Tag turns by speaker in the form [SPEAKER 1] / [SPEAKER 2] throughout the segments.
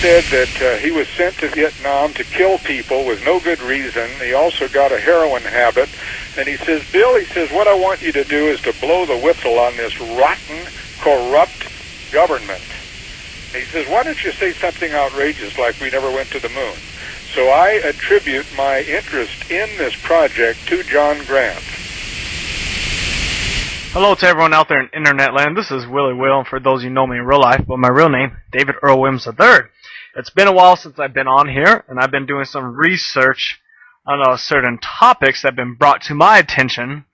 [SPEAKER 1] said that he was sent to Vietnam to kill people with no good reason. He also got a heroin habit. And he says, Bill, he says, what I want you to do is to blow the whistle on this rotten, corrupt government. He says, why don't you say something outrageous like we never went to the moon? So I attribute my interest in this project to John Grant.
[SPEAKER 2] Hello to everyone out there in internet land. This is Willy Will, and for those of you who know me in real life, but my real name, David Earl Williams III. It's been a while since I've been on here, and I've been doing some research on certain topics that have been brought to my attention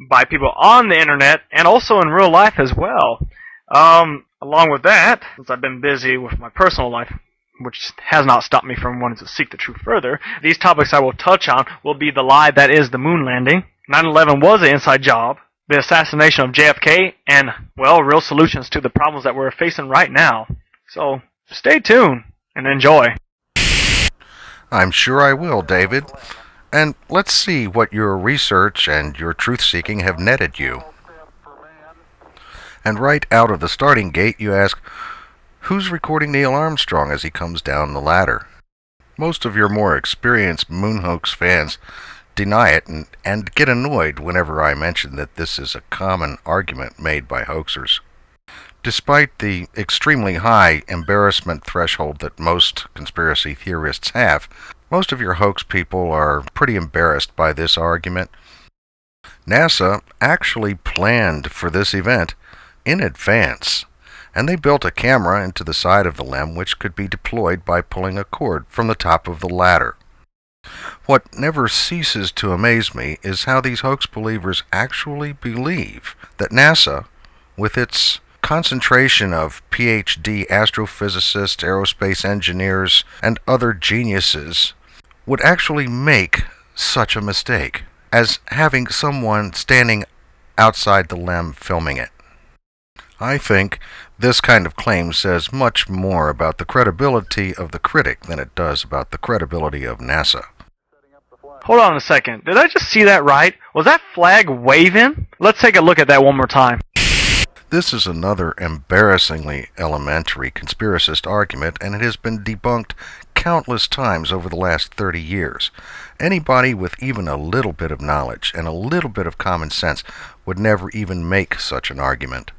[SPEAKER 2] by people on the internet and also in real life as well. Along with that, since I've been busy with my personal life, which has not stopped me from wanting to seek the truth further, these topics I will touch on will be the lie that is the moon landing, 9/11 was an inside job, the assassination of JFK, and, well, real solutions to the problems that we're facing right now. So, stay tuned and enjoy.
[SPEAKER 3] I'm sure I will, David. And let's see what your research and your truth-seeking have netted you. And right out of the starting gate, you ask, who's recording Neil Armstrong as he comes down the ladder? Most of your more experienced moon hoax fans deny it and get annoyed whenever I mention that this is a common argument made by hoaxers. Despite the extremely high embarrassment threshold that most conspiracy theorists have, most of your hoax people are pretty embarrassed by this argument. NASA actually planned for this event in advance, and they built a camera into the side of the LEM which could be deployed by pulling a cord from the top of the ladder. What never ceases to amaze me is how these hoax believers actually believe that NASA, with its concentration of PhD astrophysicists, aerospace engineers, and other geniuses, would actually make such a mistake as having someone standing outside the LEM filming it. I think this kind of claim says much more about the credibility of the critic than it does about the credibility of NASA.
[SPEAKER 2] Hold on a second. Did I just see that right? Was that flag waving? Let's take a look at that one more time.
[SPEAKER 3] This is another embarrassingly elementary conspiracist argument, and it has been debunked countless times over the last 30 years. Anybody with even a little bit of knowledge and a little bit of common sense would never even make such an argument.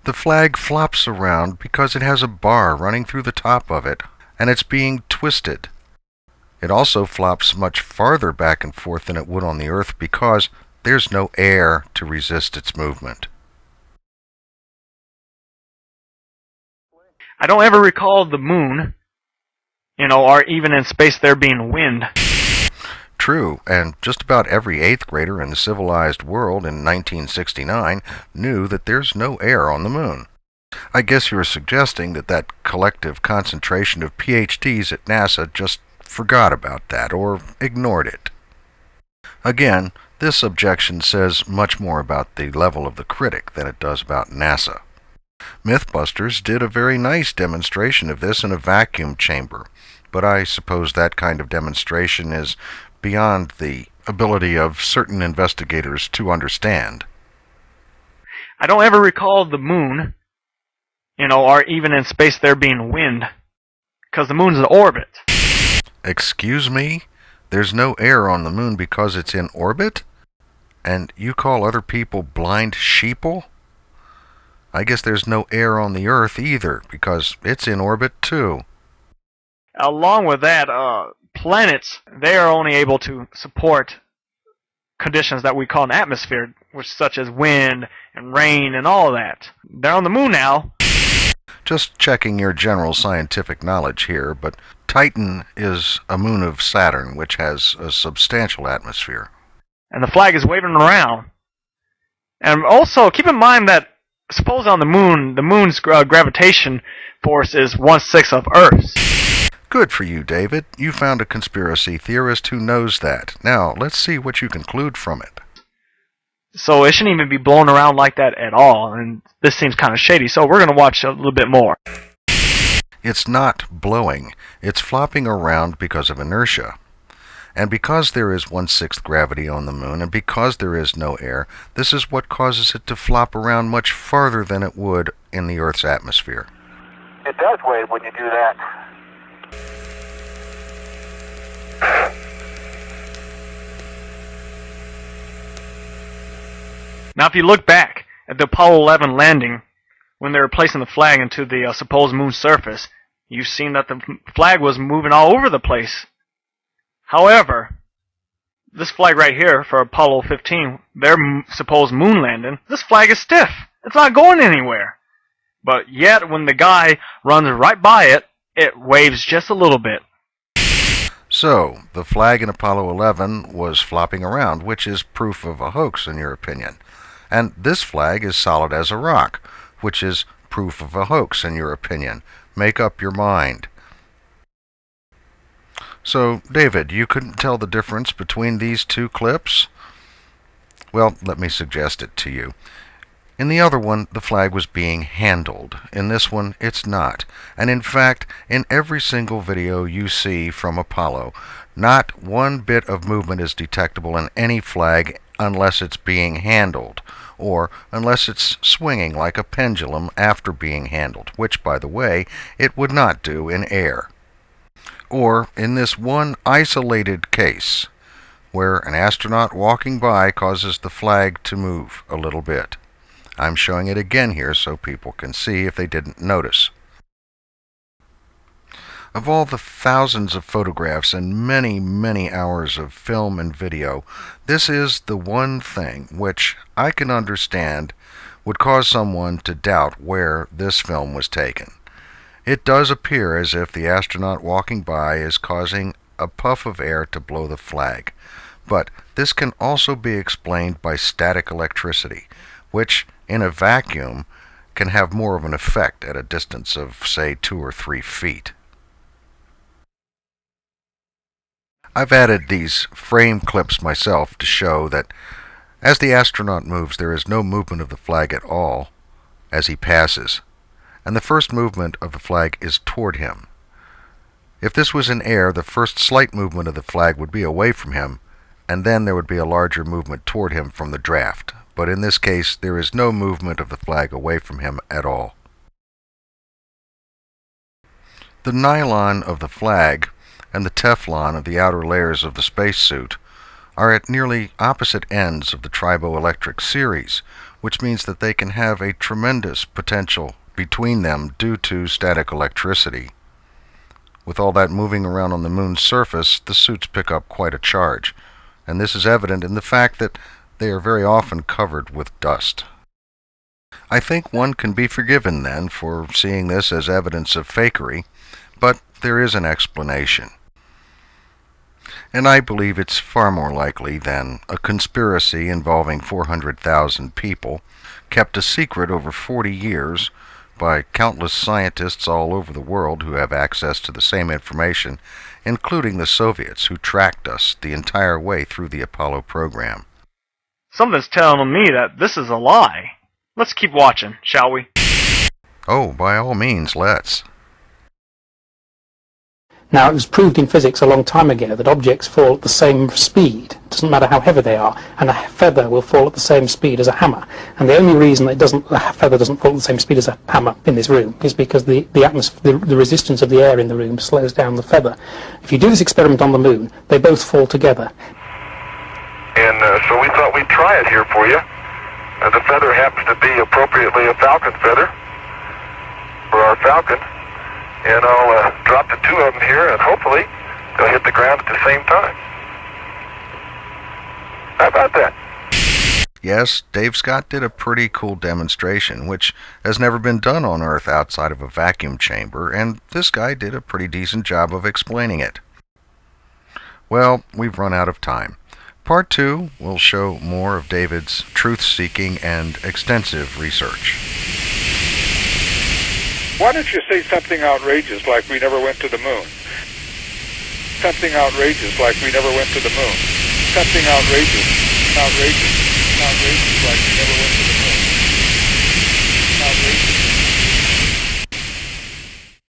[SPEAKER 3] The flag flops around because it has a bar running through the top of it, and it's being twisted. It also flops much farther back and forth than it would on the Earth because there's no air to resist its movement.
[SPEAKER 2] I don't ever recall the moon, or even in space there being wind.
[SPEAKER 3] True, and just about every 8th grader in the civilized world in 1969 knew that there's no air on the moon. I guess you're suggesting that that collective concentration of PhDs at NASA just forgot about that or ignored it. Again, this objection says much more about the level of the critic than it does about NASA. Mythbusters did a very nice demonstration of this in a vacuum chamber, but I suppose that kind of demonstration is beyond the ability of certain investigators to understand.
[SPEAKER 2] I don't ever recall the moon, or even in space there being wind, because the moon's in orbit.
[SPEAKER 3] Excuse me? There's no air on the moon because it's in orbit? And you call other people blind sheeple? I guess there's no air on the Earth either, because it's in orbit too.
[SPEAKER 2] Along with that, planets, they are only able to support conditions that we call an atmosphere, such as wind and rain and all of that. They're on the moon now.
[SPEAKER 3] Just checking your general scientific knowledge here, but Titan is a moon of Saturn, which has a substantial atmosphere.
[SPEAKER 2] And the flag is waving around. And also, keep in mind that, suppose on the moon's gravitation force is 1/6 of Earth's.
[SPEAKER 3] Good for you, David. You found a conspiracy theorist who knows that. Now, let's see what you conclude from it.
[SPEAKER 2] So it shouldn't even be blown around like that at all, and this seems kind of shady, so we're going to watch a little bit more.
[SPEAKER 3] It's not blowing. It's flopping around because of inertia. And because there is 1/6 gravity on the moon, and because there is no air, this is what causes it to flop around much farther than it would in the Earth's atmosphere.
[SPEAKER 1] It does wave when you do that.
[SPEAKER 2] Now, if you look back at the Apollo 11 landing, when they were placing the flag into the supposed moon's surface, you've seen that the flag was moving all over the place. However, this flag right here for Apollo 15, their supposed moon landing, this flag is stiff. It's not going anywhere. But yet, when the guy runs right by it, it waves just a little bit.
[SPEAKER 3] So, the flag in Apollo 11 was flopping around, which is proof of a hoax in your opinion. And this flag is solid as a rock, which is proof of a hoax in your opinion. Make up your mind. So, David, you couldn't tell the difference between these two clips? Well, let me suggest it to you. In the other one, the flag was being handled. In this one, it's not. And in fact, in every single video you see from Apollo, not one bit of movement is detectable in any flag unless it's being handled, or unless it's swinging like a pendulum after being handled, which, by the way, it would not do in air. Or in this one isolated case, where an astronaut walking by causes the flag to move a little bit. I'm showing it again here so people can see if they didn't notice. Of all the thousands of photographs and many, many hours of film and video, this is the one thing which I can understand would cause someone to doubt where this film was taken. It does appear as if the astronaut walking by is causing a puff of air to blow the flag, but this can also be explained by static electricity, which in a vacuum can have more of an effect at a distance of, say, 2 or 3 feet. I've added these frame clips myself to show that as the astronaut moves, there is no movement of the flag at all as he passes, and the first movement of the flag is toward him. If this was in air, the first slight movement of the flag would be away from him, and then there would be a larger movement toward him from the draft. But in this case, there is no movement of the flag away from him at all. The nylon of the flag and the Teflon of the outer layers of the spacesuit are at nearly opposite ends of the triboelectric series, which means that they can have a tremendous potential between them due to static electricity. With all that moving around on the moon's surface, the suits pick up quite a charge, and this is evident in the fact that they are very often covered with dust. I think one can be forgiven then for seeing this as evidence of fakery, but there is an explanation. And I believe it's far more likely than a conspiracy involving 400,000 people, kept a secret over 40 years by countless scientists all over the world who have access to the same information, including the Soviets who tracked us the entire way through the Apollo program.
[SPEAKER 2] Something's telling me that this is a lie. Let's keep watching, shall we?
[SPEAKER 3] Oh, by all means, let's.
[SPEAKER 4] Now, it was proved in physics a long time ago that objects fall at the same speed. It doesn't matter how heavy they are, and a feather will fall at the same speed as a hammer. And the only reason that a feather doesn't fall at the same speed as a hammer in this room is because the resistance of the air in the room slows down the feather. If you do this experiment on the moon, they both fall together.
[SPEAKER 1] And so we thought we'd try it here for you. The feather happens to be appropriately a falcon feather for our falcon. And I'll drop the 2 of them here, and hopefully they'll hit the ground at the same time. How about that?
[SPEAKER 3] Yes, Dave Scott did a pretty cool demonstration, which has never been done on Earth outside of a vacuum chamber, and this guy did a pretty decent job of explaining it. Well, we've run out of time. Part 2 will show more of David's truth-seeking and extensive research.
[SPEAKER 1] Why don't you say something outrageous like we never went to the moon? Something outrageous like we never went to the moon. Something outrageous like we never went to the moon.